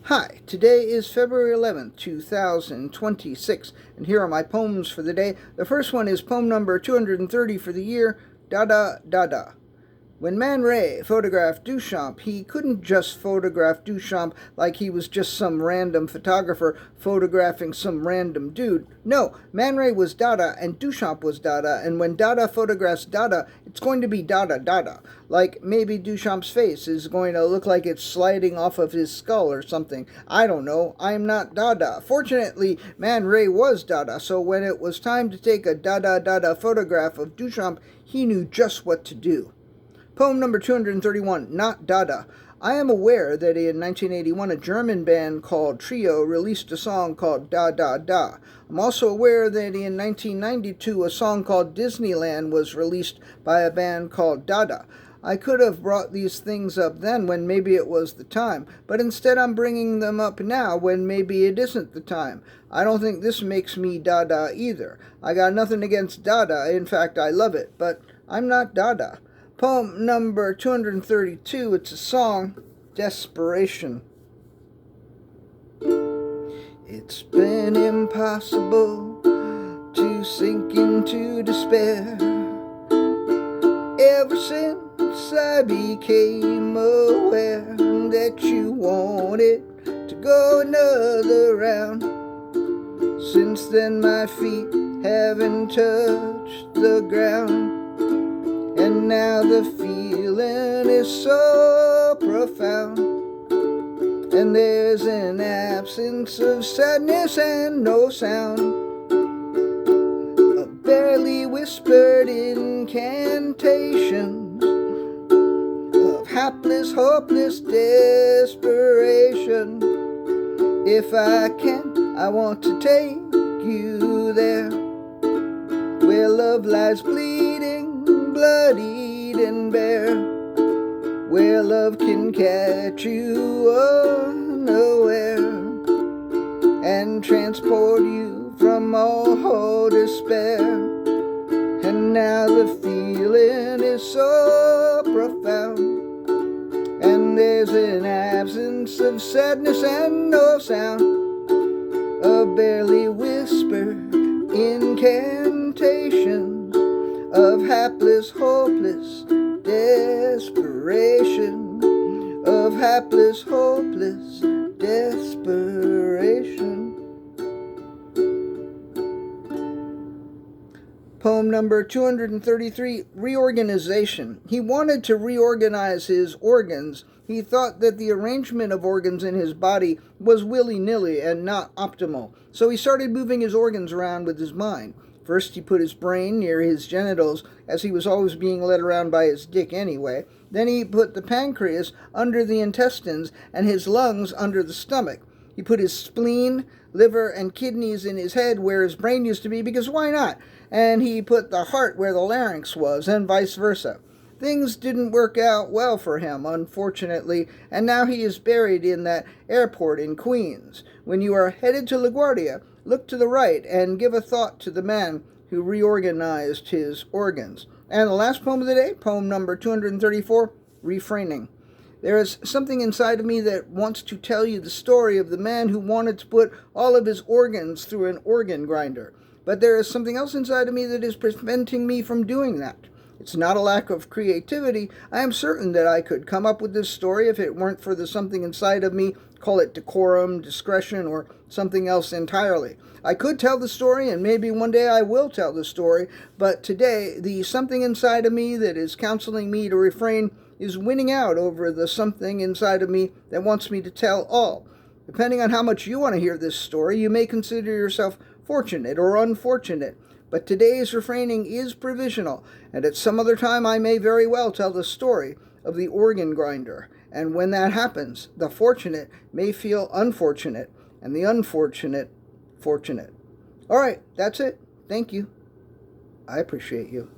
Hi, today is February 11th, 2026, and here are my poems for the day. The first one is poem number 230 for the year, Dada-Dada. When Man Ray photographed Duchamp, he couldn't just photograph Duchamp like he was just some random photographer photographing some random dude. No, Man Ray was Dada and Duchamp was Dada, and when Dada photographs Dada, it's going to be Dada-Dada. Like maybe Duchamp's face is going to look like it's sliding off of his skull or something. I don't know. I'm not Dada. Fortunately, Man Ray was Dada, so when it was time to take a Dada-Dada photograph of Duchamp, he knew just what to do. Poem number 231, Not Dada. I am aware that in 1981 a German band called Trio released a song called Dada-Dada. I'm also aware that in 1992 a song called Dizz Knee Land was released by a band called Dada. I could have brought these things up then when maybe it was the time, but instead I'm bringing them up now when maybe it isn't the time. I don't think this makes me Dada either. I got nothing against Dada, in fact I love it, but I'm not Dada. Poem number 232, it's a song, Desperation. It's been impossible to sink into despair ever since I became aware that you wanted to go another round. Since then my feet haven't touched the ground, and now the feeling is so profound, and there's an absence of sadness and no sound, a barely whispered incantations of hapless, hopeless desperation. If I can, I want to take you there, where love lies bleeding, bloodied and bare, where love can catch you unaware and transport you from all despair. And now the feeling is so profound, and there's an absence of sadness and no sound, a barely whispered incantation of hapless, hopeless desperation, of hapless, hopeless desperation. Poem number 233, Reorganization. He wanted to reorganize his organs. He thought that the arrangement of organs in his body was willy-nilly and not optimal, so he started moving his organs around with his mind. First he put his brain near his genitals, as he was always being led around by his dick anyway. Then he put the pancreas under the intestines and his lungs under the stomach. He put his spleen, liver, and kidneys in his head where his brain used to be, because why not? And he put the heart where the larynx was, and vice versa. Things didn't work out well for him, unfortunately, and now he is buried in that airport in Queens. When you are headed to LaGuardia, look to the right and give a thought to the man who reorganized his organs. And the last poem of the day, poem number 234, Refraining. There is something inside of me that wants to tell you the story of the man who wanted to put all of his organs through an organ grinder. But there is something else inside of me that is preventing me from doing that. It's not a lack of creativity. I am certain that I could come up with this story if it weren't for the something inside of me, call it decorum, discretion, or something else entirely. I could tell the story, and maybe one day I will tell the story, but today the something inside of me that is counseling me to refrain is winning out over the something inside of me that wants me to tell all. Depending on how much you want to hear this story, you may consider yourself fortunate or unfortunate. But today's refraining is provisional, and at some other time I may very well tell the story of the organ grinder. And when that happens, the fortunate may feel unfortunate, and the unfortunate, fortunate. All right, that's it. Thank you. I appreciate you.